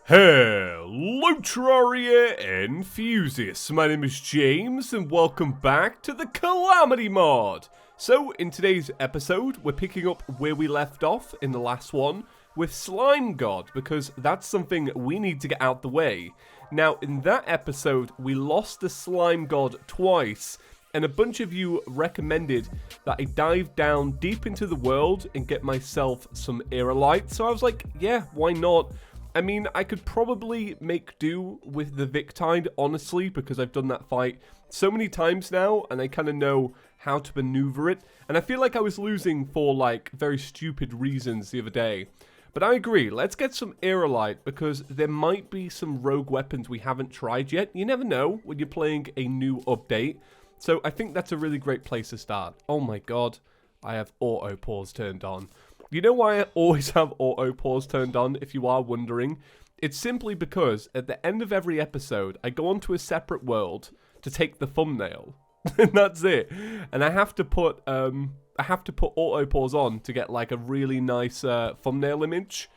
Hello Terraria enthusiasts, my name is James and welcome back to the Calamity Mod. So in today's episode we're picking up where we left off in the last one with Slime God, because that's something we need to get out the way. Now in that episode we lost the Slime God twice, and a bunch of you recommended that I dive down deep into the world and get myself some aerialite, so I was like, yeah, why not? I mean, I could probably make do with the Victide, honestly, because I've done that fight so many times now, and I kind of know how to maneuver it. And I feel like I was losing for, like, very stupid reasons the other day. But I agree, let's get some aerialite, because there might be some rogue weapons we haven't tried yet. You never know when you're playing a new update. So I think that's a really great place to start. Oh my god, I have auto pause turned on. You know why I always have auto pause turned on, if you are wondering? It's simply because at the end of every episode, I go onto a separate world to take the thumbnail. And that's it. And I have to put auto pause on to get like a really nice thumbnail image.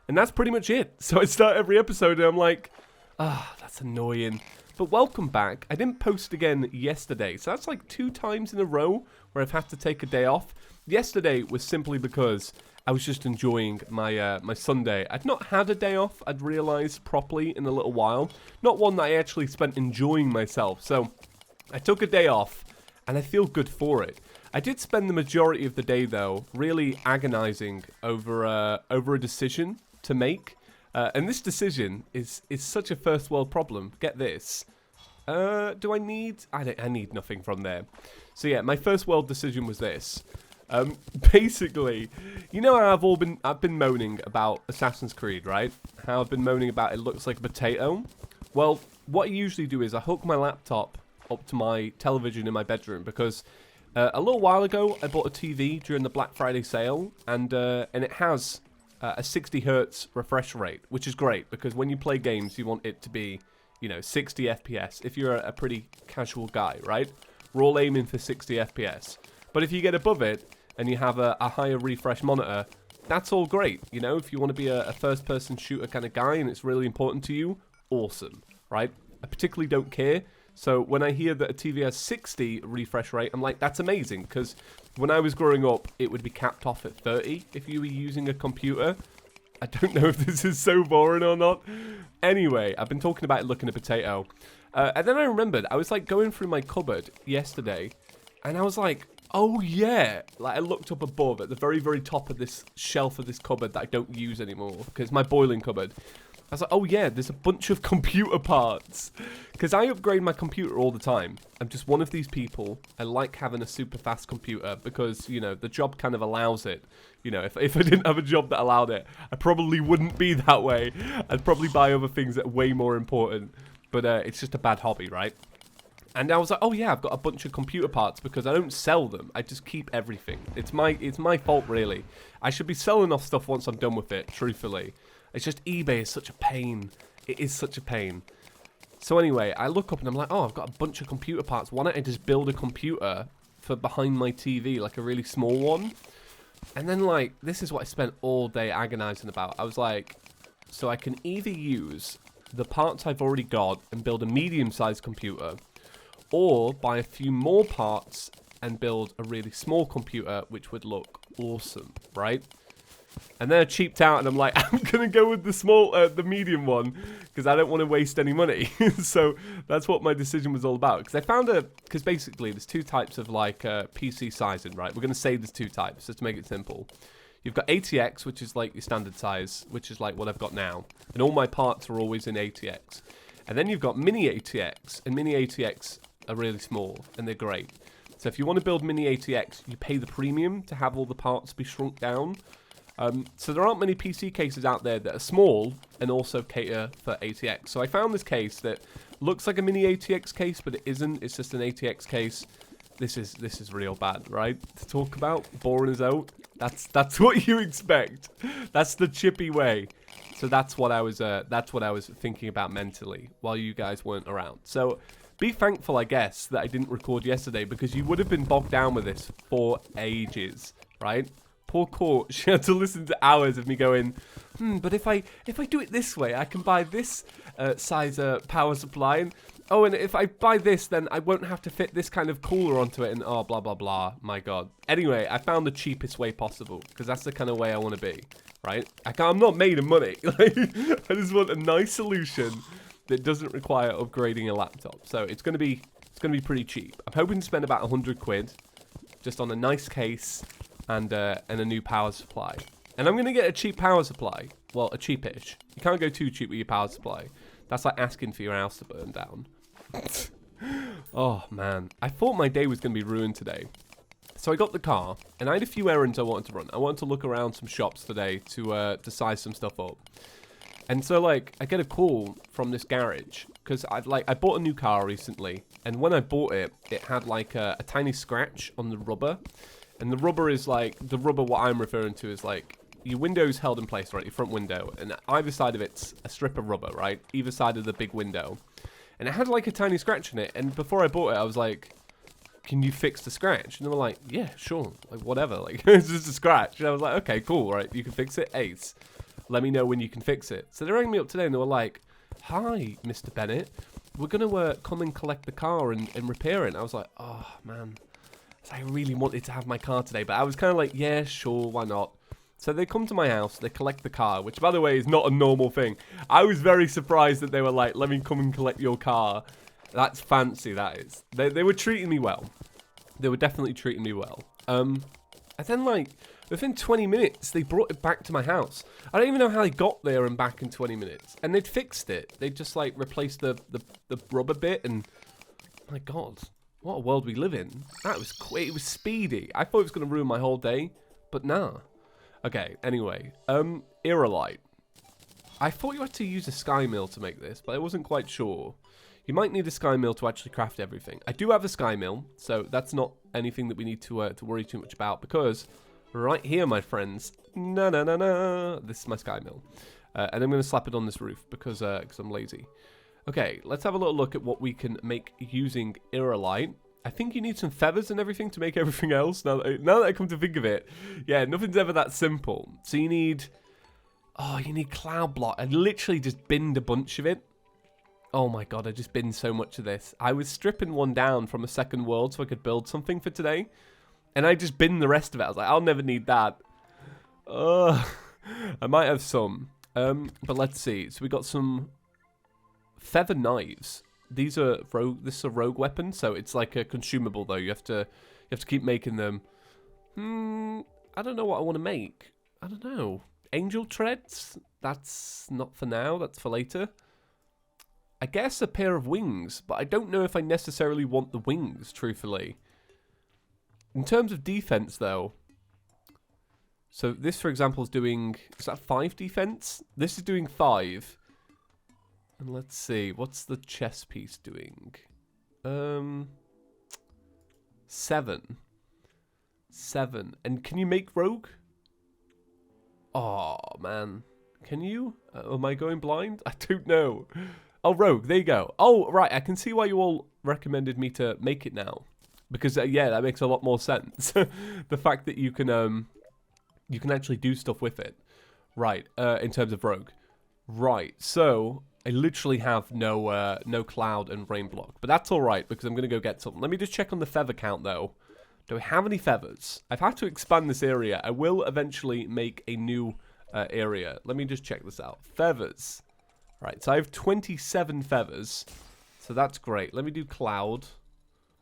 And that's pretty much it. So I start every episode and I'm like, that's annoying. But welcome back. I didn't post again yesterday, so that's like 2 times in a row where I've had to take a day off. Yesterday was simply because I was just enjoying my my Sunday. I'd not had a day off, I'd realised properly in a little while. Not one that I actually spent enjoying myself. So I took a day off, and I feel good for it. I did spend the majority of the day, though, really agonising over a decision to make. And this decision is such a first world problem. Get this. Do I need... I need nothing from there. So yeah, my first world decision was this. Basically, you know how I've been moaning about Assassin's Creed, right? How I've been moaning about it looks like a potato. Well, what I usually do is I hook my laptop up to my television in my bedroom, because a little while ago I bought a TV during the Black Friday sale, and it has a 60 hertz refresh rate, which is great because when you play games you want it to be, you know, 60 FPS. If you're a pretty casual guy, right? We're all aiming for 60 FPS. But if you get above it and you have a higher refresh monitor, that's all great. You know, if you want to be a first-person shooter kind of guy and it's really important to you, awesome, right? I particularly don't care. So when I hear that a TV has 60 refresh rate, I'm like, that's amazing. Because when I was growing up, it would be capped off at 30 if you were using a computer. I don't know if this is so boring or not. Anyway, I've been talking about it looking a potato. And then I remembered, I was like going through my cupboard yesterday, and I was like, oh yeah, like I looked up above at the very, very top of this shelf of this cupboard that I don't use anymore because it's my boiling cupboard. I was like, oh yeah, there's a bunch of computer parts, because I upgrade my computer all the time. I'm just one of these people. I like having a super fast computer because, you know, the job kind of allows it. You know, if I didn't have a job that allowed it, I probably wouldn't be that way. I'd probably buy other things that are way more important, but it's just a bad hobby, right? And I was like, oh yeah, I've got a bunch of computer parts because I don't sell them. I just keep everything. It's my fault, really. I should be selling off stuff once I'm done with it, truthfully. It's just eBay is such a pain. It is such a pain. So anyway, I look up and I'm like, oh, I've got a bunch of computer parts. Why don't I just build a computer for behind my TV, like a really small one? And then, like, this is what I spent all day agonizing about. I was like, so I can either use the parts I've already got and build a medium-sized computer, or buy a few more parts and build a really small computer, which would look awesome, right? And then I cheaped out and I'm like, I'm going to go with the medium one because I don't want to waste any money. So that's what my decision was all about. Because I found because basically there's 2 types of like PC sizing, right? We're going to say there's 2 types just to make it simple. You've got ATX, which is like your standard size, which is like what I've got now. And all my parts are always in ATX. And then you've got mini ATX, and mini ATX are really small and they're great. So if you want to build mini ATX, you pay the premium to have all the parts be shrunk down. So there aren't many PC cases out there that are small and also cater for ATX. So I found this case that looks like a mini ATX case, but it isn't. It's just an ATX case. This is real bad, right? To talk about, boring as out. That's what you expect. That's the chippy way. So that's what I was thinking about mentally while you guys weren't around. So be thankful, I guess, that I didn't record yesterday, because you would have been bogged down with this for ages, right? Poor Court, she had to listen to hours of me going, but if I do it this way, I can buy this size power supply, and oh, and if I buy this, then I won't have to fit this kind of cooler onto it, and oh, blah, blah, blah. My God. Anyway, I found the cheapest way possible, because that's the kind of way I want to be, right? I'm not made of money. I just want a nice solution that doesn't require upgrading a laptop. So it's going to be pretty cheap. I'm hoping to spend about 100 quid just on a nice case and a new power supply. And I'm going to get a cheap power supply. Well, a cheapish. You can't go too cheap with your power supply. That's like asking for your house to burn down. Oh, man. I thought my day was going to be ruined today. So I got the car, and I had a few errands I wanted to run. I wanted to look around some shops today to size some stuff up. And so, like, I get a call from this garage, because I bought a new car recently, and when I bought it, it had, like, a tiny scratch on the rubber. And the rubber is, like, the rubber what I'm referring to is, like, your window's held in place, right, your front window, and either side of it's a strip of rubber, right, either side of the big window. And it had, like, a tiny scratch in it, and before I bought it, I was like, can you fix the scratch? And they were like, yeah, sure, like, whatever, like, it's just a scratch. And I was like, okay, cool, right, you can fix it, ace. Let me know when you can fix it. So they rang me up today, and they were like, hi, Mr. Bennett, we're going to come and collect the car and repair it. And I was like, oh, man, I really wanted to have my car today, but I was kind of like, yeah, sure, why not? So they come to my house, they collect the car, which, by the way, is not a normal thing. I was very surprised that they were like, let me come and collect your car. That's fancy, that is. They were treating me well. They were definitely treating me well. And then, like, within 20 minutes, they brought it back to my house. I don't even know how they got there and back in 20 minutes. And they'd fixed it. They'd just, like, replaced the rubber bit, and, my God, what a world we live in. That was quick. It was speedy. I thought it was going to ruin my whole day, but nah. Okay, anyway, aerialite. I thought you had to use a sky mill to make this, but I wasn't quite sure. You might need a sky mill to actually craft everything. I do have a sky mill, so that's not anything that we need to worry too much about, because right here, my friends, this is my sky mill. And I'm going to slap it on this roof because I'm lazy. Okay, let's have a little look at what we can make using aerialite. I think you need some feathers and everything to make everything else. Now that I come to think of it, yeah, nothing's ever that simple. So you need, you need cloud block. I literally just binned a bunch of it. Oh my God, I just binned so much of this. I was stripping one down from a second world so I could build something for today. And I just binned the rest of it. I was like, I'll never need that. I might have some. But let's see. So we got some feather knives. These are rogue. This is a rogue weapon, so it's like a consumable though. You have to keep making them. I don't know what I want to make. I don't know. Angel treads. That's not for now. That's for later. I guess a pair of wings, but I don't know if I necessarily want the wings, truthfully. In terms of defense, though. So this, for example, is doing. Is that 5 defense? This is doing 5. And let's see, what's the chess piece doing? 7. 7. And can you make rogue? Oh, man. Can you? Am I going blind? I don't know. Oh, rogue, there you go. Oh, right, I can see why you all recommended me to make it now. Because, yeah, that makes a lot more sense. The fact that you can actually do stuff with it. Right, in terms of rogue. Right, so I literally have no cloud and rain block. But that's all right, because I'm going to go get something. Let me just check on the feather count, though. Do I have any feathers? I've had to expand this area. I will eventually make a new area. Let me just check this out. Feathers. Right, so I have 27 feathers. So that's great. Let me do cloud.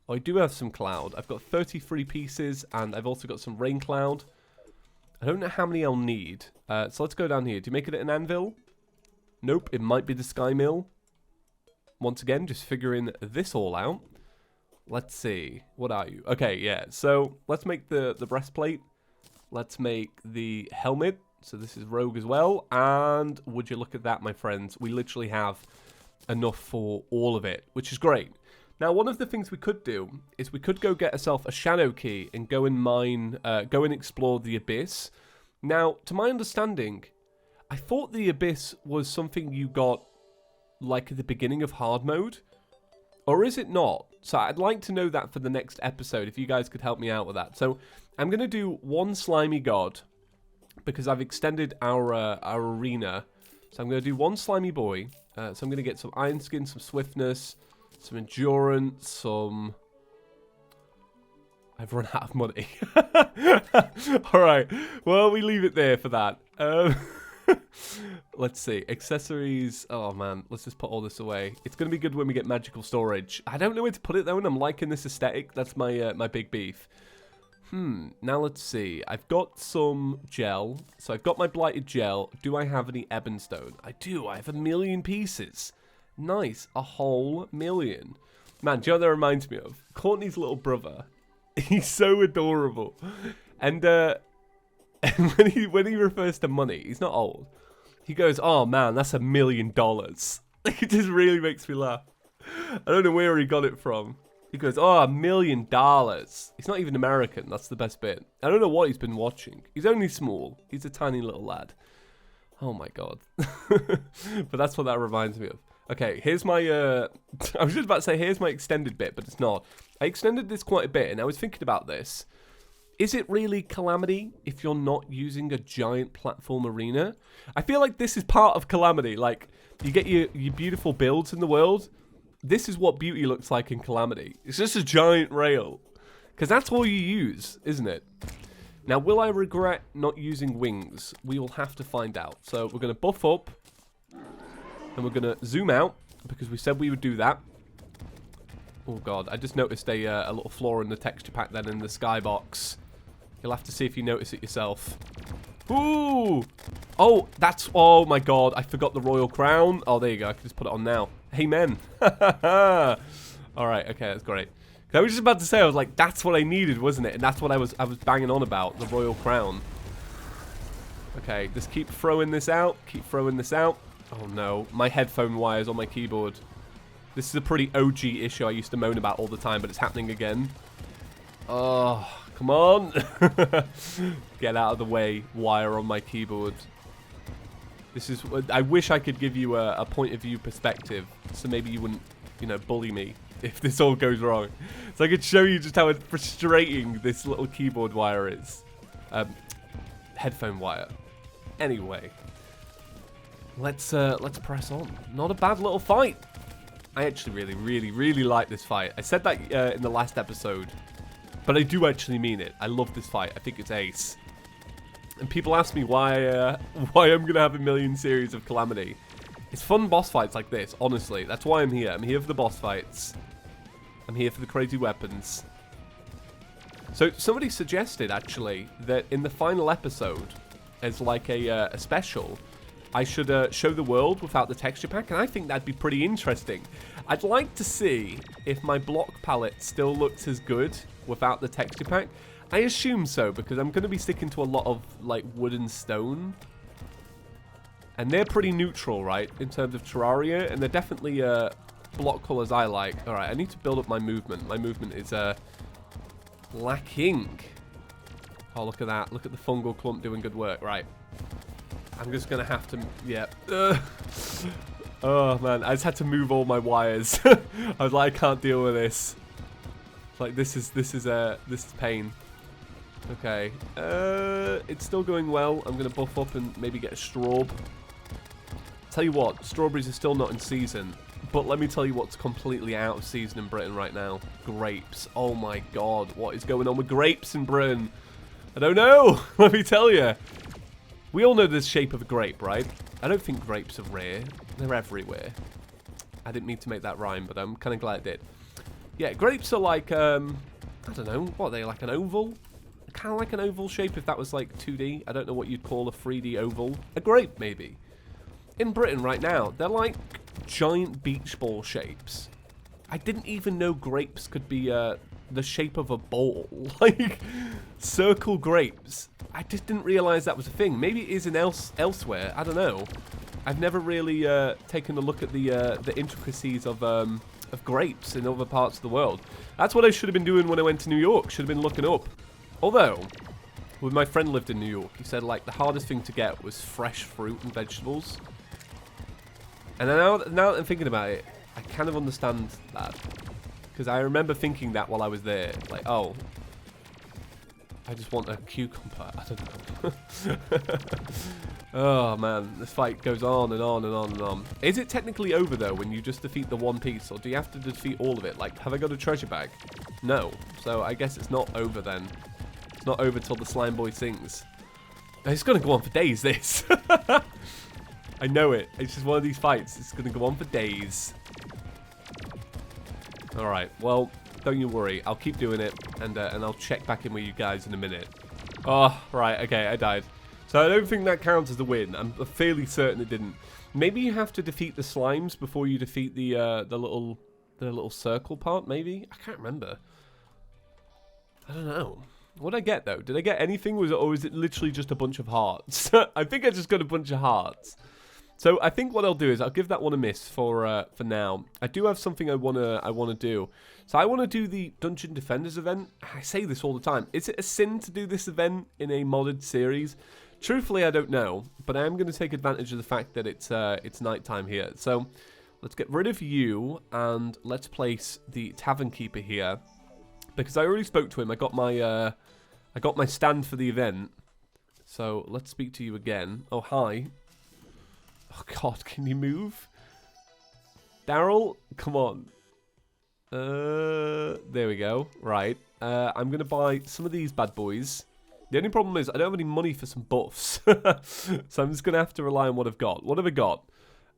Oh, I do have some cloud. I've got 33 pieces, and I've also got some rain cloud. I don't know how many I'll need. So let's go down here. Do you make it an anvil? Nope, it might be the sky mill. Once again, just figuring this all out. Let's see. What are you? Okay, yeah. So let's make the breastplate. Let's make the helmet. So this is rogue as well. And would you look at that, my friends? We literally have enough for all of it, which is great. Now, one of the things we could do is we could go get ourselves a shadow key and go and mine, go and explore the abyss. Now, to my understanding, I thought the abyss was something you got like at the beginning of hard mode. Or is it not? So I'd like to know that for the next episode, if you guys could help me out with that. So I'm going to do one slimy god. because I've extended our arena. So I'm going to do one slimy boy. So I'm going to get some iron skin, some swiftness, some endurance, some... I've run out of money. Alright, well, we leave it there for that. Let's see. Accessories. Oh, man. Let's just put all this away. It's going to be good when we get magical storage. I don't know where to put it, though, and I'm liking this aesthetic. That's my my big beef. Now let's see. I've got some gel. So I've got my blighted gel. Do I have any ebonstone? I do. I have 1,000,000 pieces. Nice. A whole 1,000,000. Man, do you know what that reminds me of? Courtney's little brother. He's so adorable. And when he refers to money, he's not old. He goes, "Oh man, that's $1,000,000." It just really makes me laugh. I don't know where he got it from. He goes, "Oh, $1,000,000." He's not even American. That's the best bit. I don't know what he's been watching. He's only small. He's a tiny little lad. Oh my god. But that's what that reminds me of. Okay, here's my, I was just about to say, here's my extended bit, but it's not. I extended this quite a bit, and I was thinking about this. Is it really Calamity if you're not using a giant platform arena? I feel like this is part of Calamity. Like, you get your beautiful builds in the world. This is what beauty looks like in Calamity. It's just a giant rail. Because that's all you use, isn't it? Now, will I regret not using wings? We will have to find out. So, we're going to buff up. And we're going to zoom out, because we said we would do that. Oh, God. I just noticed a little flaw in the texture pack then in the skybox. You'll have to see if you notice it yourself. Ooh! Oh, that's... Oh, my God. I forgot the royal crown. Oh, there you go. I can just put it on now. Amen. All right. Okay, that's great. I was just about to say, I was like, that's what I needed, wasn't it? And that's what I was banging on about, the royal crown. Okay, just keep throwing this out. Keep throwing this out. Oh no, my headphone wires on my keyboard. This is a pretty OG issue I used to moan about all the time, but it's happening again. Oh, come on. Get out of the way, wire on my keyboard. This is... I wish I could give you a point of view perspective, so maybe you wouldn't, you know, bully me if this all goes wrong. So I could show you just how frustrating this little keyboard wire is. Headphone wire. Anyway. Let's press on. Not a bad little fight. I actually really like this fight. I said that in the last episode, but I do actually mean it. I love this fight. I think it's ace. And people ask me why I'm gonna have 1,000,000 series of Calamity. It's fun boss fights like this, honestly. That's why I'm here. I'm here for the boss fights. I'm here for the crazy weapons. So somebody suggested actually that in the final episode, as like a special, I should show the world without the texture pack, and I think that'd be pretty interesting. I'd like to see if my block palette still looks as good without the texture pack. I assume so, because I'm going to be sticking to a lot of, like, wood and stone. And they're pretty neutral, right, in terms of Terraria, and they're definitely block colors I like. Alright, I need to build up my movement. My movement is lacking. Oh, look at that. Look at the fungal clump doing good work. Right. I'm just going to have to... Yeah. Oh, man. I just had to move all my wires. I was like, I can't deal with this. Like, this is pain. Okay. It's still going well. I'm going to buff up and maybe get a straw. Tell you what, strawberries are still not in season. But let me tell you what's completely out of season in Britain right now. Grapes. Oh, my God. What is going on with grapes in Britain? I don't know. Let me tell you. We all know the shape of a grape, right? I don't think grapes are rare. They're everywhere. I didn't mean to make that rhyme, but I'm kind of glad it did. Yeah, grapes are like, I don't know, what are they, like an oval? Kind of like an oval shape if that was like 2D. I don't know what you'd call a 3D oval. A grape, maybe. In Britain right now, they're like giant beach ball shapes. I didn't even know grapes could be the shape of a ball. Like, circle grapes. I just didn't realize that was a thing. Maybe it is elsewhere. I don't know. I've never really taken a look at the intricacies of grapes in other parts of the world. That's what I should have been doing when I went to New York. Should have been looking up. Although, when my friend lived in New York, he said like the hardest thing to get was fresh fruit and vegetables. And now that I'm thinking about it, I kind of understand that. Because I remember thinking that while I was there. Like, oh, I just want a cucumber. I don't know. Oh, man. This fight goes on and on and on and on. Is it technically over, though, when you just defeat the one piece? Or do you have to defeat all of it? Like, have I got a treasure bag? No. So I guess it's not over, then. It's not over till the slime boy sings. It's going to go on for days, this. I know it. It's just one of these fights. It's going to go on for days. Alright. Well, don't you worry. I'll keep doing it. And I'll check back in with you guys in a minute. Oh, right. Okay, I died. So I don't think that counts as a win. I'm fairly certain it didn't. Maybe you have to defeat the slimes before you defeat the little circle part, maybe? I can't remember. I don't know. What did I get, though? Did I get anything, or was it literally just a bunch of hearts? I think I just got a bunch of hearts. So I think what I'll do is I'll give that one a miss for now. I do have something I wanna do. So I want to do the Dungeon Defenders event. I say this all the time. Is it a sin to do this event in a modded series? Truthfully, I don't know, but I am going to take advantage of the fact that it's nighttime here. So let's get rid of you and let's place the Tavern Keeper here, because I already spoke to him. I got my stand for the event. So let's speak to you again. Oh, hi. Oh God, can you move? Daryl, come on. There we go. Right. I'm going to buy some of these bad boys. The only problem is I don't have any money for some buffs. So I'm just going to have to rely on what I've got. What have I got?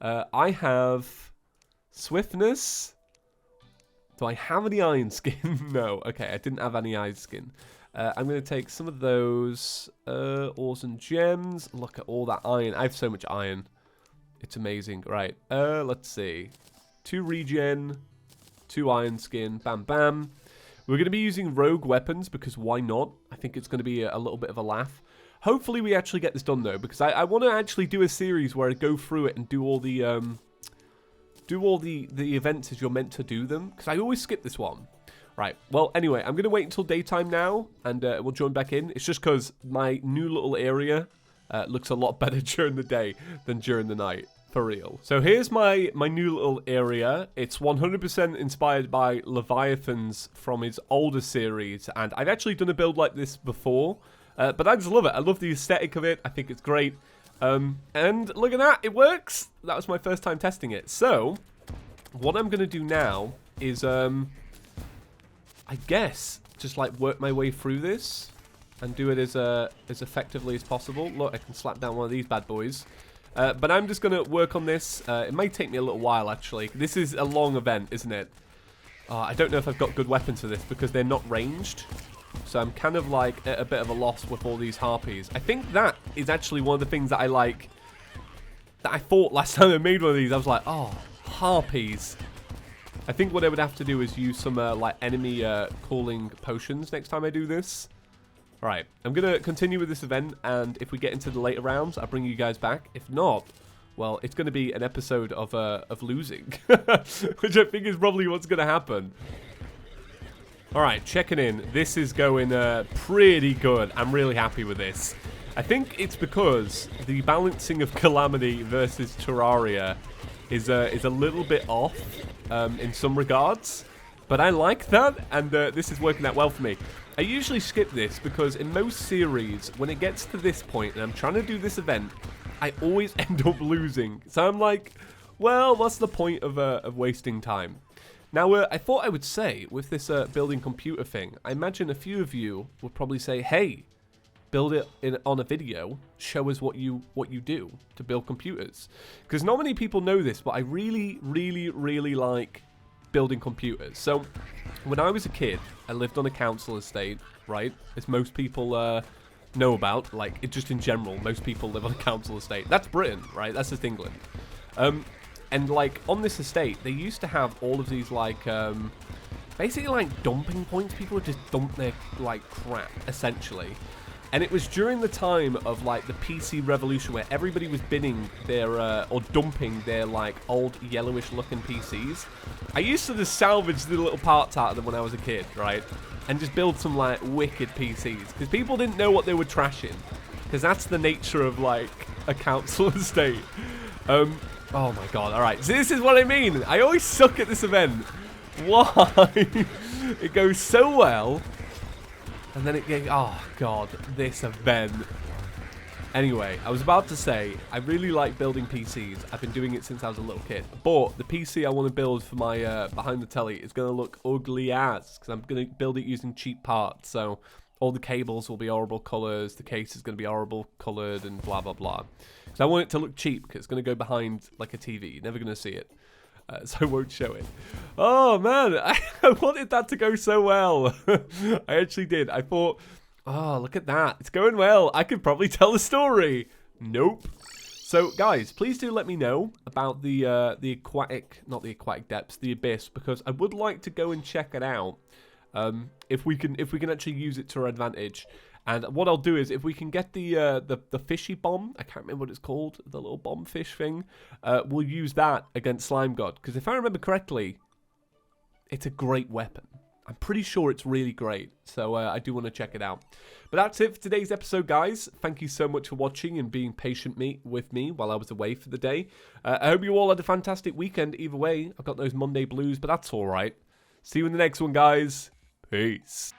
I have swiftness. Do I have any iron skin? No. Okay, I didn't have any iron skin. I'm going to take some of those ores and gems. Look at all that iron. I have so much iron. It's amazing. Right. Let's see. 2 regen. 2 iron skin. Bam, bam. We're going to be using rogue weapons because why not? I think it's going to be a little bit of a laugh. Hopefully we actually get this done though, because I want to actually do a series where I go through it and do all the events as you're meant to do them, because I always skip this one. Right. Well, anyway, I'm going to wait until daytime now and we'll join back in. It's just because my new little area looks a lot better during the day than during the night. For real. So here's my new little area. It's 100% inspired by Leviathan's from his older series, and I've actually done a build like this before, but I just love it. I love the aesthetic of it. I think it's great. And look at that, it works. That was my first time testing it. So what I'm going to do now is, I guess, just like work my way through this and do it as effectively as possible. Look, I can slap down one of these bad boys. But I'm just going to work on this. It may take me a little while, actually. This is a long event, isn't it? I don't know if I've got good weapons for this because they're not ranged. So I'm kind of like at a bit of a loss with all these harpies. I think that is actually one of the things that I like. That I thought last time I made one of these, I was like, oh, harpies. I think what I would have to do is use some like enemy cooling potions next time I do this. Alright, I'm going to continue with this event, and if we get into the later rounds, I'll bring you guys back. If not, well, it's going to be an episode of losing, which I think is probably what's going to happen. Alright, checking in. This is going pretty good. I'm really happy with this. I think it's because the balancing of Calamity versus Terraria is a little bit off in some regards, but I like that, and this is working out well for me. I usually skip this because in most series, when it gets to this point and I'm trying to do this event, I always end up losing. So I'm like, well, what's the point of wasting time? Now, I thought I would say, with this building computer thing, I imagine a few of you would probably say, hey, build it on a video, show us what you do to build computers. Because not many people know this, but I really, really, really like building computers. So when I was a kid, I lived on a council estate, right? As most people know about, like, just in general, most people live on a council estate. That's Britain, right? That's just England. And, like, on this estate, they used to have all of these, like, basically, like, dumping points. People would just dump their, like, crap, essentially. And it was during the time of, like, the PC revolution where everybody was binning their, or dumping their, like, old yellowish-looking PCs. I used to just salvage the little parts out of them when I was a kid, right? And just build some, like, wicked PCs. Because people didn't know what they were trashing. Because that's the nature of, like, a council estate. Oh, my God. All right. So this is what I mean. I always suck at this event. Why? It goes so well. And then it gave... Oh, God. This event. Anyway, I was about to say, I really like building PCs. I've been doing it since I was a little kid. But the PC I want to build for my behind the telly is going to look ugly as. Because I'm going to build it using cheap parts. So all the cables will be horrible colours. The case is going to be horrible coloured and blah, blah, blah. So I want it to look cheap because it's going to go behind like a TV. You're never going to see it. So I won't show it. Oh, man. I wanted that to go so well. I actually did. I thought... Oh, look at that. It's going well. I could probably tell the story. Nope. So, guys, please do let me know about the aquatic, not the aquatic depths, the abyss, because I would like to go and check it out. If we can actually use it to our advantage. And what I'll do is, if we can get the fishy bomb, I can't remember what it's called, the little bomb fish thing, we'll use that against Slime God. Because if I remember correctly, it's a great weapon. I'm pretty sure it's really great, so I do want to check it out. But that's it for today's episode, guys. Thank you so much for watching and being patient with me while I was away for the day. I hope you all had a fantastic weekend. Either way, I've got those Monday blues, but that's all right. See you in the next one, guys. Peace.